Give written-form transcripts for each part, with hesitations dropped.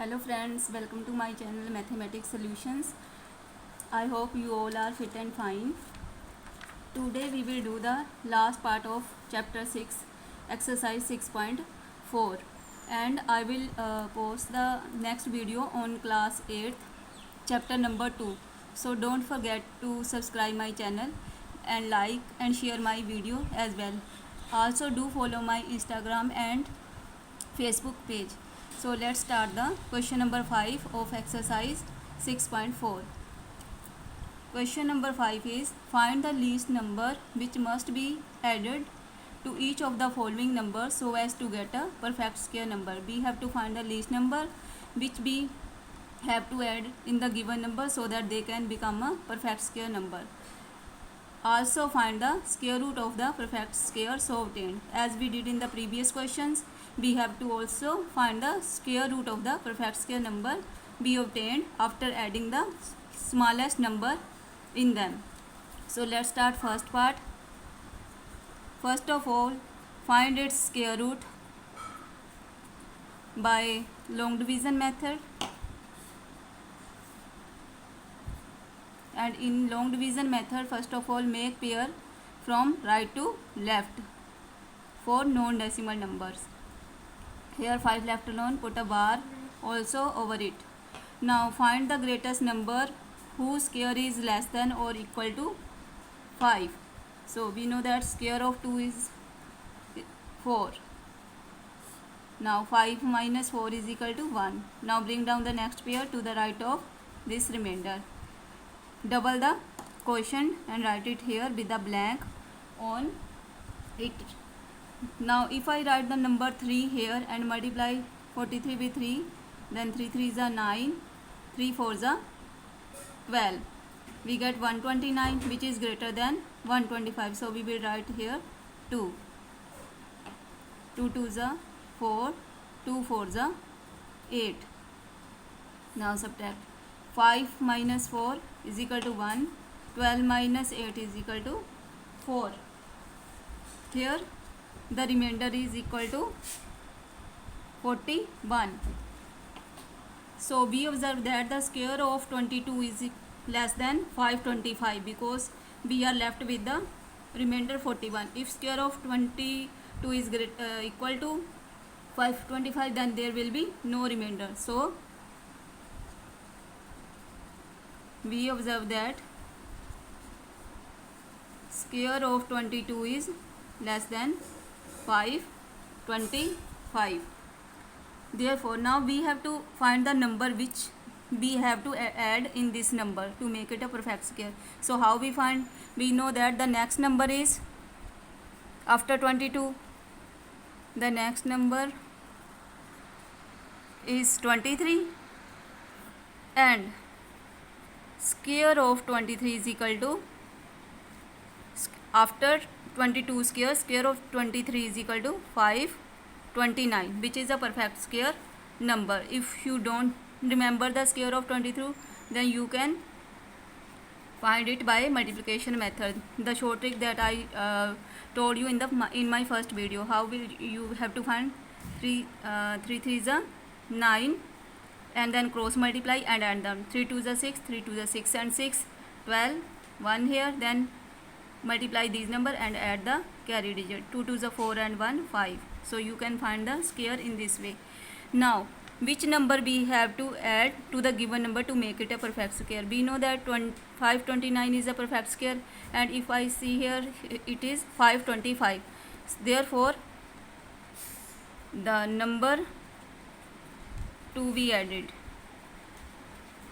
Hello friends, welcome to my channel Mathematics Solutions. I hope you all are fit and fine. Today we will do the last part of chapter 6 exercise 6.4 and I will post the next video on class 8 chapter number 2. So don't forget to subscribe my channel and like and share my video as well. Also do follow my Instagram and Facebook page. So let's start the question number 5 of exercise 6.4. Question number 5 is find the least number which must be added to each of the following numbers so as to get a perfect square number. We have to find the least number which we have to add in the given number so that they can become a perfect square number. Also find the square root of the perfect square so obtained. As we did in the previous questions, we have to also find the square root of the perfect square number be obtained after adding the smallest number in them. So let's start first part. First of all, find its square root by long division method. And in long division method, first of all make pair from right to left for non-decimal numbers. Here 5 left alone, put a bar also over it. Now find the greatest number whose square is less than or equal to 5. So we know that square of 2 is 4. Now 5 minus 4 is equal to 1. Now bring down the next pair to the right of this remainder. Double the quotient and write it here with a blank on it. Now if I write the number 3 here and multiply 43 with 3, then 3 3s are 9, 3 4s are 12. We get 129 which is greater than 125. So we will write here 2. 2 2s are 4, 2 4s are 8. Now subtract. 5 minus 4 is equal to 1. 12 minus 8 is equal to 4. Here the remainder is equal to 41. So we observe that the square of 22 is less than 525 because we are left with the remainder 41. If square of 22 is equal to 525, then there will be no remainder. So we observe that square of 22 is less than 525. Therefore now we have to find the number which we have to add in this number to make it a perfect square. So how we find? We know that the next number is after 22, the next number is 23 and square of 23 is equal to after 22 square of 23 is equal to 529, which is a perfect square number. If you don't remember the square of 22, then you can find it by multiplication method, the short trick that I told you in my first video. How will you have to find 3 3s are 9 and then cross multiply and add them. 3 2s are 6, 3 2s are 6 and 6, 12, 1 here, then multiply these number and add the carry digit. 2 2s are 4 and 1 5. So you can find the square in this way. Now which number we have to add to the given number to make it a perfect square? We know that 529 is a perfect square, and if I see here it is 525. Therefore the number to be added.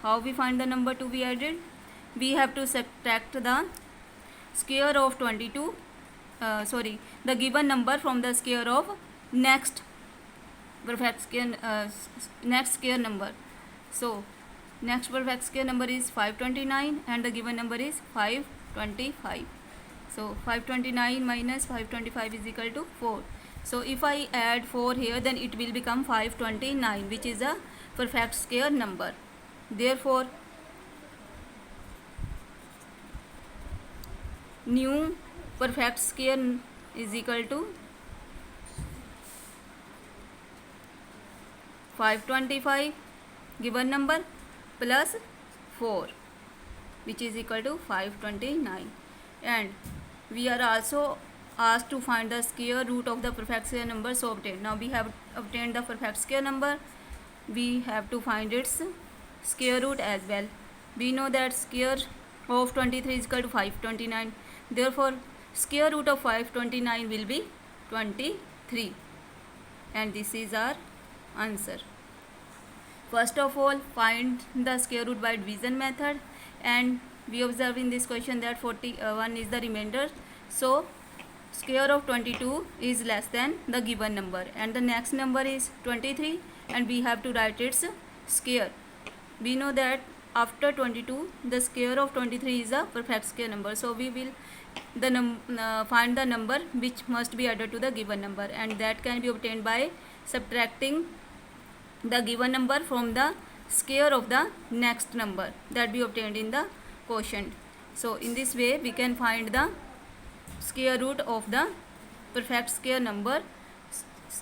How we find the number to be added? We have to subtract the square of 22, the given number from the square of next perfect square, next square number. So next perfect square number is 529 and the given number is 525. So 529 minus 525 is equal to 4. So if I add 4 here, then it will become 529, which is a perfect square number. Therefore new perfect square is equal to 525 given number plus 4, which is equal to 529. And we are also asked to find the square root of the perfect square number so obtained. Now we have obtained the perfect square number, we have to find its square root as well. We know that square of 23 is equal to 529. Therefore, square root of 529 will be 23. And this is our answer. First of all, find the square root by division method. And we observe in this question that 41 is the remainder. So, square of 22 is less than the given number. And the next number is 23. And we have to write its square. We know that after 22, the square of 23 is a perfect square number. So, we will find the number which must be added to the given number, and that can be obtained by subtracting the given number from the square of the next number that we obtained in the quotient. So in this way we can find the square root of the perfect square number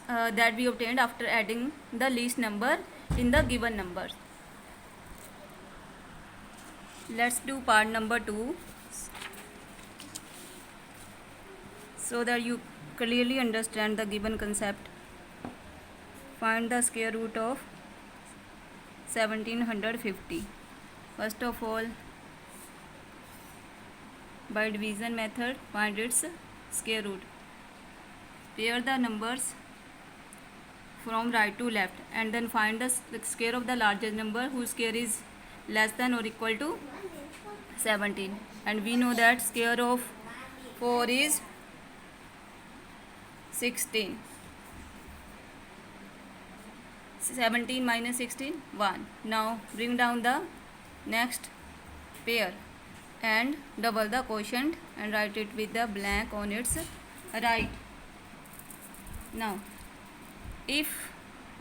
that we obtained after adding the least number in the given numbers. Let's do part number 2 so that you clearly understand the given concept. Find the square root of 1750. First of all, by division method, find its square root. Pair the numbers from right to left and then find the square of the largest number whose square is less than or equal to 17. And we know that square of 4 is 16. 17 minus 16, 1. Now bring down the next pair and double the quotient and write it with the blank on its right. Now if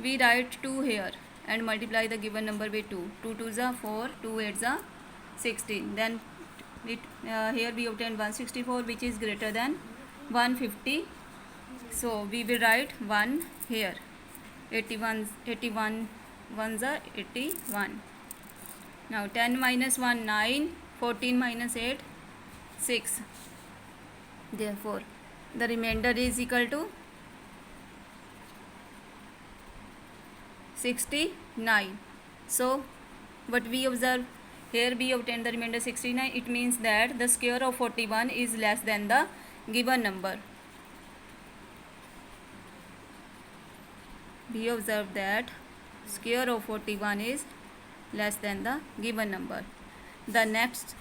we write 2 here and multiply the given number with 2, 2 2s are 4, 2 8s are 16, then here we obtain 164 which is greater than 150. So we will write 1 here. 81 ones are 81. Now 10 minus 1 9, 14 minus 8 6. Therefore the remainder is equal to 69. So what we observe here, we obtain the remainder 69. It means that the square of 41 is less than the given number. We observe that square of 41 is less than the given number. The next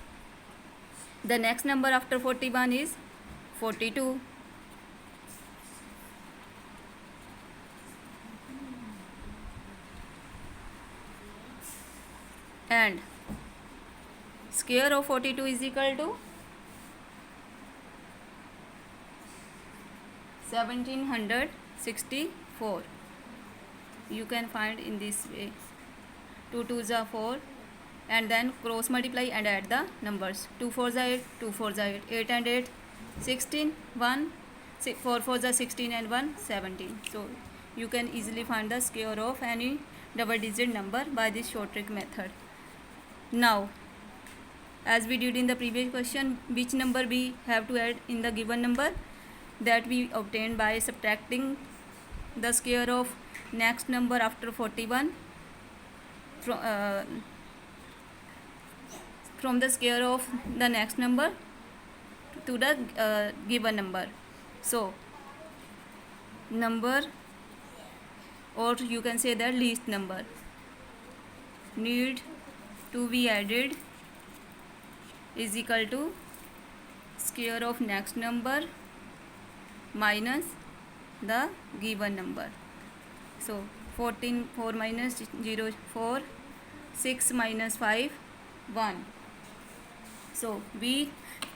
number after 41 is 42. And square of 42 is equal to 1764. You can find in this way. 2 2s are 4 and then cross multiply and add the numbers. 2 4s are 8, 2 4s are 8, 8 and 8 16, 1 4 4s are 16 and 1 17. So you can easily find the square of any double digit number by this short trick method. Now as we did in the previous question, which number we have to add in the given number, that we obtained by subtracting the square of next number after 41 from the square of the next number to the given number. So number, or you can say the least number, need to be added is equal to square of next number minus the given number. So 14, 4 minus 0 4, 6 minus 5 1. So the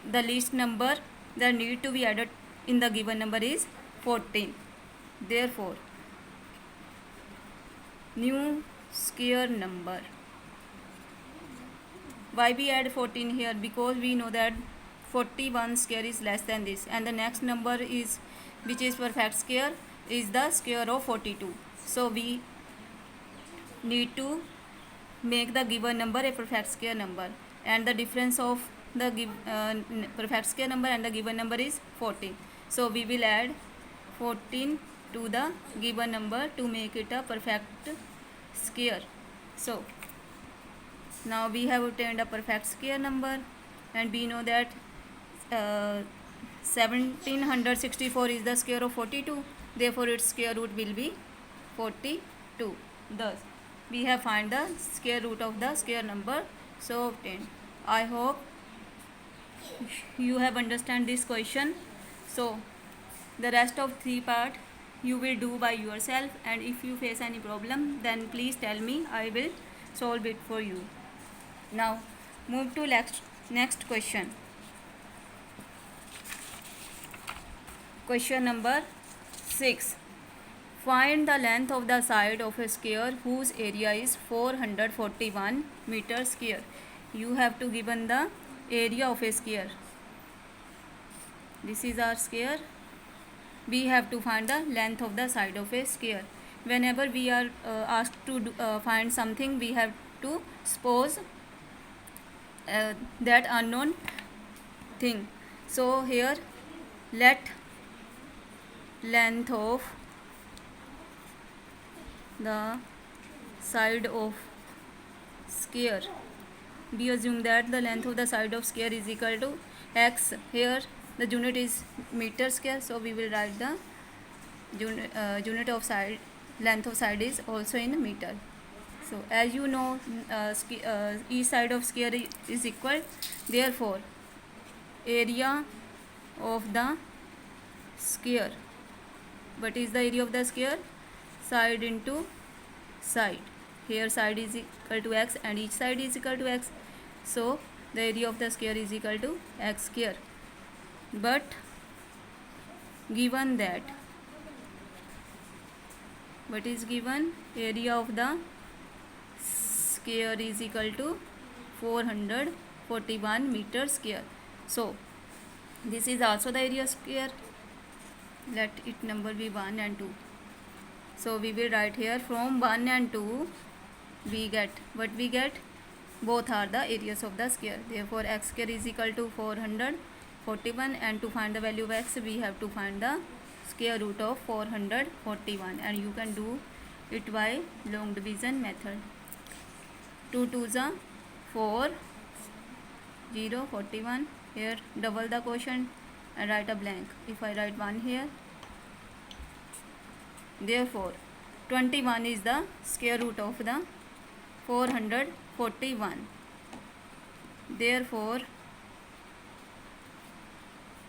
least number that need to be added in the given number is 14. Therefore new square number. Why we add 14 here? Because we know that 41 square is less than this, and the next number is which is perfect square is the square of 42. So we need to make the given number a perfect square number, and the difference of the perfect square number and the given number is 14. So we will add 14 to the given number to make it a perfect square. So now we have obtained a perfect square number, and we know that 1764 is the square of 42, therefore its square root will be 42. Thus we have find the square root of the square number so obtained. I hope you have understand this question. So the rest of 3 part you will do by yourself, and if you face any problem then please tell me, I will solve it for you. Now move to next question. Question number 6. Find the length of the side of a square whose area is 441 meter square. You have to given the area of a square. This is our square. We have to find the length of the side of a square. Whenever we are asked to find something, we have to suppose that unknown thing. So here let length of the side of square, we assume that the length of the side of square is equal to x. Here the unit is meter square, so we will write the unit of side, length of side is also in meter. So as you know, each side of square is equal, therefore area of the square, what is the area of the square? Side into side. Here side is equal to x and each side is equal to x, so the area of the square is equal to x square. But given that, what is given? Area of the square is equal to 441 meter square. So this is also the area square. Let it number be 1 and 2. So we will write here from 1 and 2 we get, what we get? Both are the areas of the square. Therefore x square is equal to 441, and to find the value of x we have to find the square root of 441, and you can do it by long division method. 2 2s are 4, 0, 41. Here double the quotient and write a blank. If I write 1 here, therefore 21 is the square root of the 441. Therefore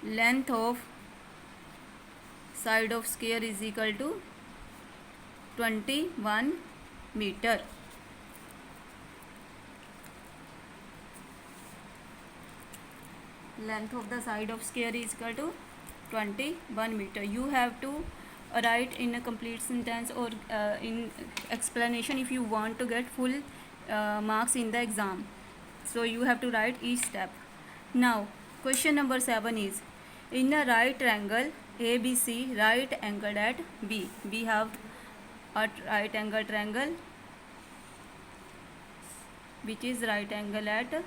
length of side of square is equal to 21 meter. Length of the side of square is equal to 21 meter. You have to write in a complete sentence or in explanation if you want to get full marks in the exam. So you have to write each step. Now question number 7 is, in a right triangle ABC right angled at B. We have a right angle triangle which is right angle at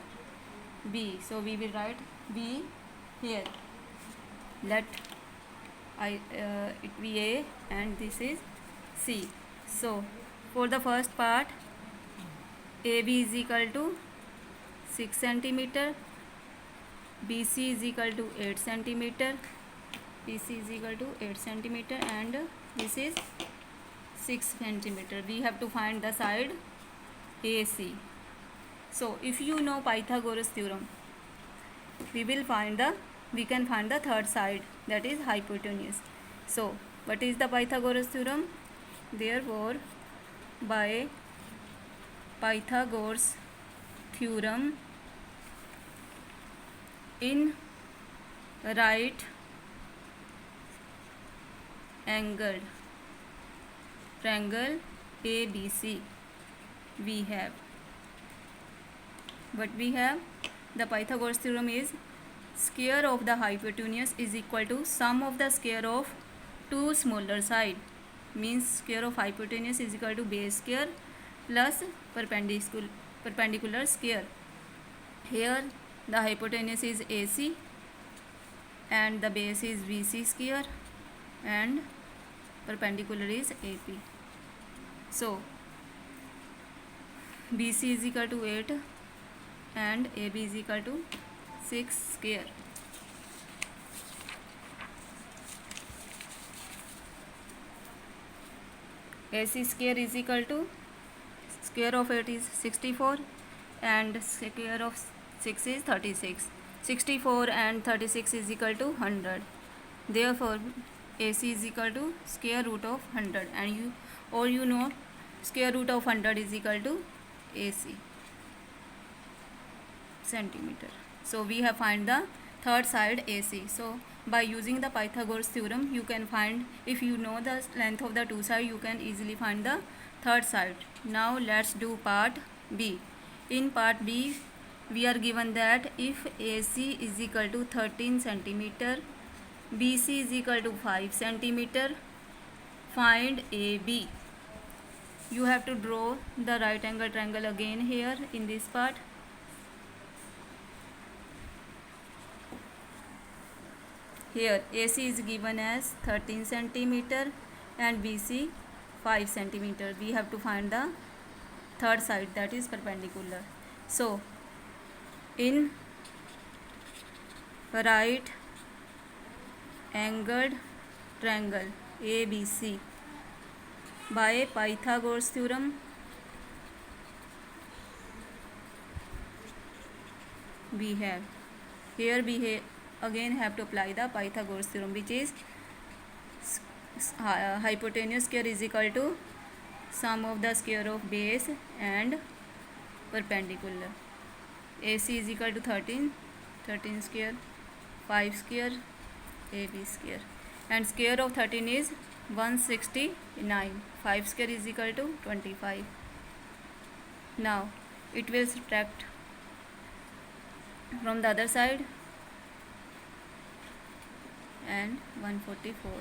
B. So we will write B here. Let it be A and this is C. So for the first part, AB is equal to 6 centimeter, BC is equal to 8 centimeter, BC is equal to 8 centimeter, and this is 6 centimeter. We have to find the side AC. So if you know Pythagoras theorem, we can find the third side, that is hypotenuse. So what is the Pythagoras theorem? Therefore by Pythagoras theorem, in right angled triangle ABC we have, what we have? The Pythagoras theorem is square of the hypotenuse is equal to sum of the square of two smaller side. Means square of hypotenuse is equal to base square plus perpendicular square. Here the hypotenuse is AC and the base is BC square and perpendicular is AP. So BC is equal to 8 and AB is equal to 6 square. AC square is equal to square of 8 is 64 and square of 6 is 36. 64 and 36 is equal to 100. Therefore AC is equal to square root of 100, and you know square root of 100 is equal to AC centimeter. So we have find the third side AC. So by using the Pythagoras theorem you can find, if you know the length of the two sides, you can easily find the third side. Now let's do part B. In part B we are given that if AC is equal to 13 centimeter, BC is equal to 5 centimeter, find AB. You have to draw the right angle triangle again here in this part. Here AC is given as 13 centimeter and BC 5 centimeter. We have to find the third side, that is perpendicular. So in right angled triangle ABC, by Pythagoras theorem we have, here we again have to apply the Pythagoras theorem, which is hypotenuse square is equal to sum of the square of base and perpendicular. AC is equal to 13 square, 5 square, AB square, and square of 13 is 169. 5 square is equal to 25. Now it will subtract from the other side and 144,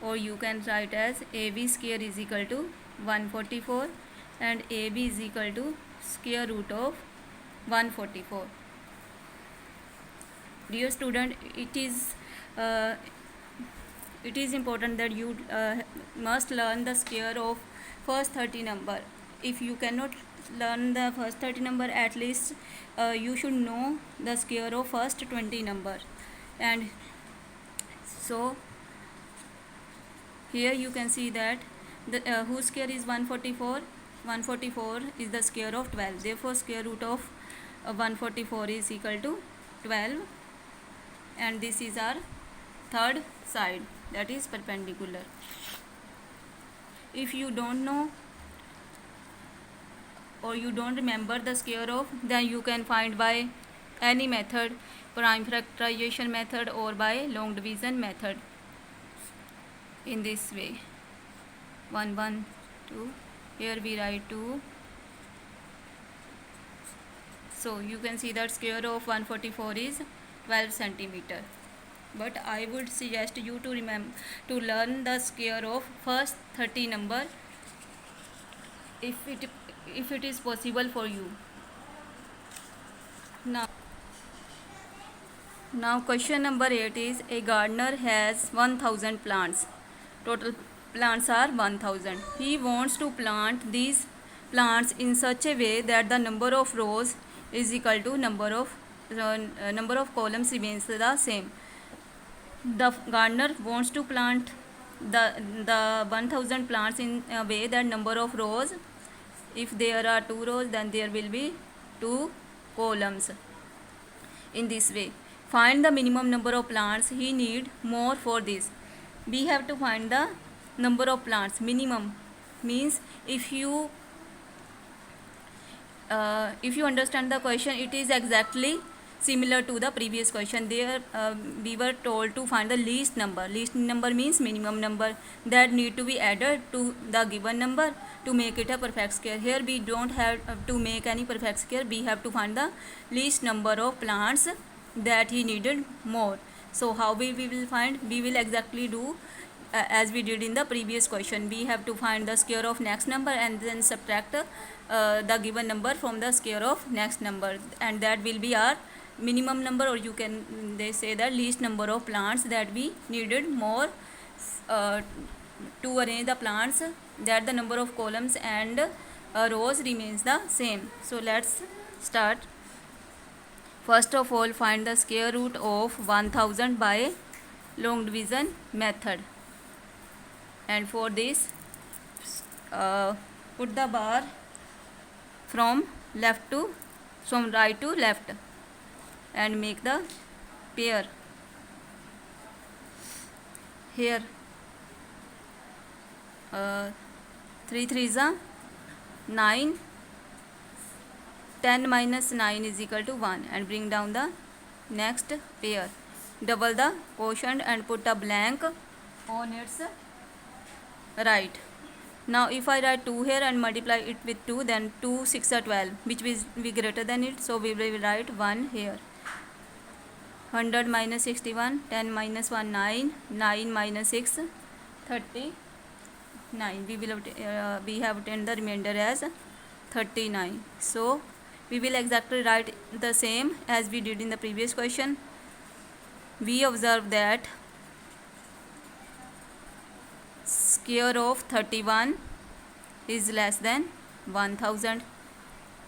or you can write as AB square is equal to 144 and AB is equal to square root of 144. Dear student, it is important that you must learn the square of first 30 number. If you cannot learn the first 30 number, at least you should know the square of first 20 number. And so here you can see that the whose square is 144. 144 is the square of 12. Therefore square root of 144 is equal to 12, and this is our third side, that is perpendicular. If you don't know or you don't remember the square of, then you can find by any method, prime factorization method or by long division method. In this way, 1 1 2, here we write 2. So you can see that square of 144 is 12 centimeter. But I would suggest you to remember to learn the square of first 30 number if it is possible for you. Now question number 8 is, a gardener has 1000 plants. Total plants are 1000. He wants to plant these plants in such a way that the number of rows is equal to number of columns remains the same. The gardener wants to plant the 1000 plants in a way that number of rows, if there are 2 rows, then there will be 2 columns. In this way, find the minimum number of plants he need more for this. We have to find the number of plants. Minimum means if you understand the question, it is exactly similar to the previous question. There we were told to find the least number. Least number means minimum number that need to be added to the given number to make it a perfect square. Here we don't have to make any perfect square. We have to find the least number of plants that he needed more. So how we will find? We will exactly do as we did in the previous question. We have to find the square of next number and then subtract the given number from the square of next number, and that will be our minimum number, or you can they say the least number of plants that we needed more to arrange the plants, that the number of columns and rows remains the same. So let's start. First of all, find the square root of 1000 by long division method, and for this put the bar from right to left and make the pair. Here 3 3s are 9, 10 minus 9 is equal to 1, and bring down the next pair. Double the quotient and put a blank on its right. Now if I write 2 here and multiply it with 2, then 2 6 are 12, which will be greater than it, so we will write 1 here. 100 minus 61, 10 minus 1 9, 9 minus 6 39. We have obtained the remainder as 39. So we will exactly write the same as we did in the previous question. We observe that square of 31 is less than 1000.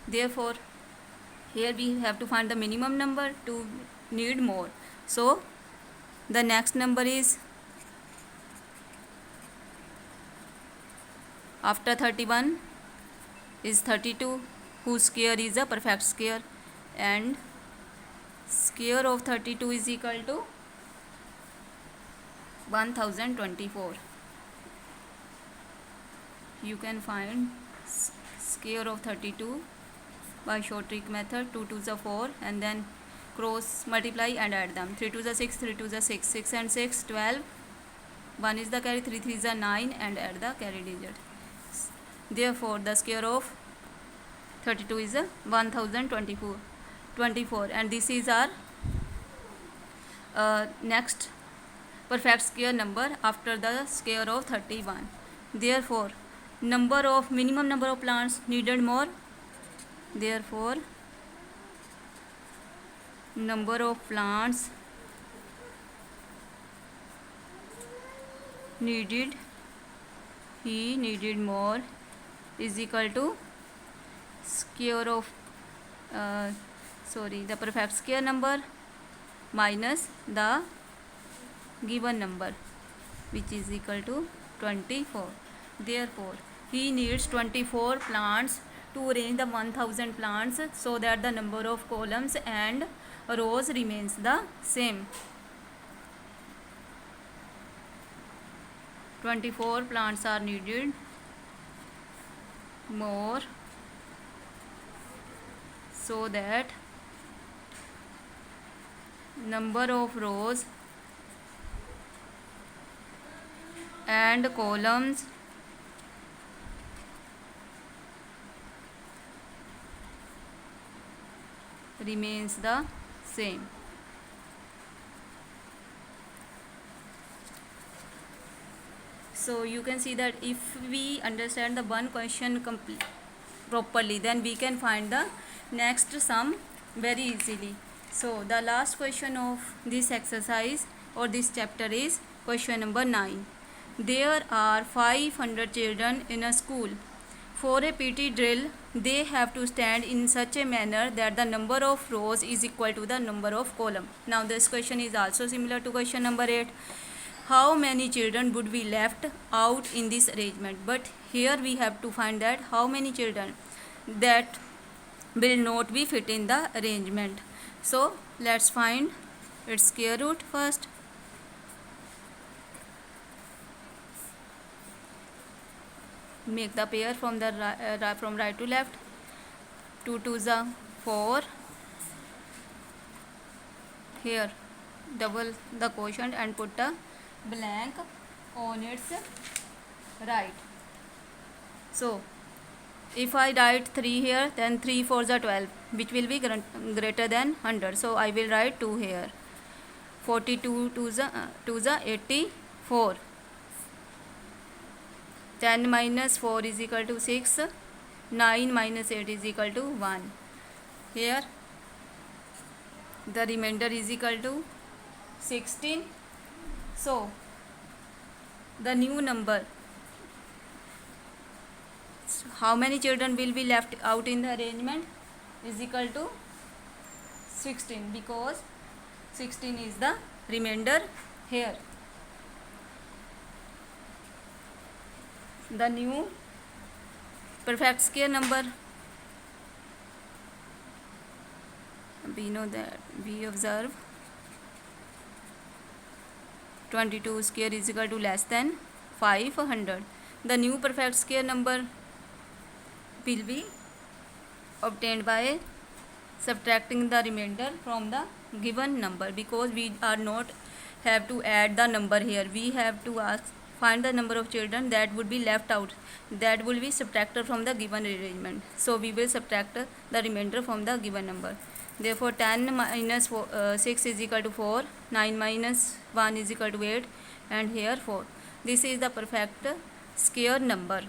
Therefore here we have to find the minimum number to need more. So the next number is, after 31 is 32, whose square is a perfect square, and square of 32 is equal to 1024. You can find square of 32 by short trick method. 2 2s are 4, and then cross multiply and add them. 3 2s are 6, 3 2s are 6, 6 and 6 12, 1 is the carry, 3 3s are 9, and add the carry digit. Therefore the square of 32 is 1024, and this is our next perfect square number after the square of 31. Therefore minimum number of plants needed more. Therefore number of plants needed more is equal to square of the perfect square number minus the given number, which is equal to 24. Therefore he needs 24 plants to arrange the 1000 plants, so that the number of columns and rows remains the same. 24 plants are needed more, so that number of rows and columns remains the same. So you can see that if we understand the one question properly, then we can find the next sum very easily. So the last question of this exercise or this chapter is question number 9. There are 500 children in a school. For a PT drill, they have to stand in such a manner that the number of rows is equal to the number of columns. Now this question is also similar to question number 8. How many children would be left out in this arrangement? But here we have to find that how many children that will not be fit in the arrangement. So let's find its square root first. Make the pair from the from right to left. 2 2s are 4. Here double the quotient and put a blank on its right. So if I write 3 here, then 3 4s are 12, which will be greater than 100. So I will write 2 here. 42 2s are 84. 10 minus 4 is equal to 6. 9 minus 8 is equal to 1. Here the remainder is equal to 16. So the new number, how many children will be left out in the arrangement, is equal to 16, because 16 is the remainder here. The new perfect square number, we know that we observe 22 square is equal to less than 500. The new perfect square number will be obtained by subtracting the remainder from the given number, because we are not have to add the number here. We have to find the number of children that would be left out, that will be subtracted from the given arrangement. So we will subtract the remainder from the given number. Therefore 10 minus 6 is equal to 4, 9 minus 1 is equal to 8, and here 4. This is the perfect square number.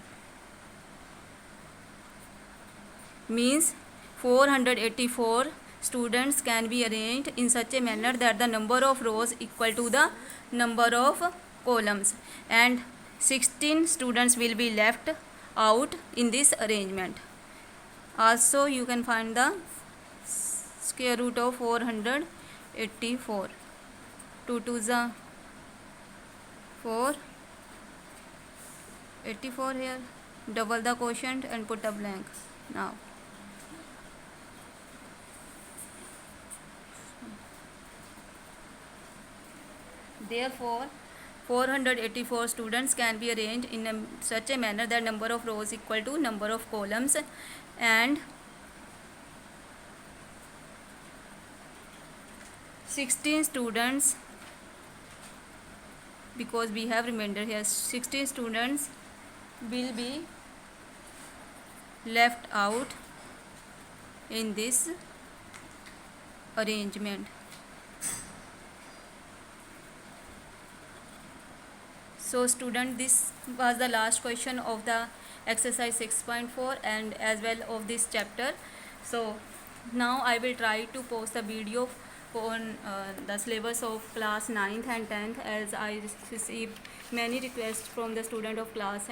Means 484 students can be arranged in such a manner that the number of rows equal to the number of columns, and 16 students will be left out in this arrangement. Also you can find the square root of 484. 2 2s are 4, 84 here. Double the quotient and put a blank. Now therefore 484 students can be arranged in such a manner that number of rows equal to number of columns, and 16 students, because we have remainder here, 16 students will be left out in this arrangement. So student, this was the last question of the exercise 6.4 and as well of this chapter. So now I will try to post a video on the syllabus of class 9th and 10th, as I received many requests from the student of class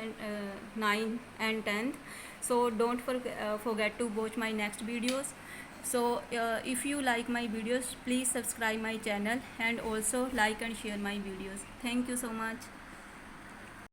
9 and 10th. So don't forget to watch my next videos. So if you like my videos, please subscribe my channel and also like and share my videos. Thank you so much.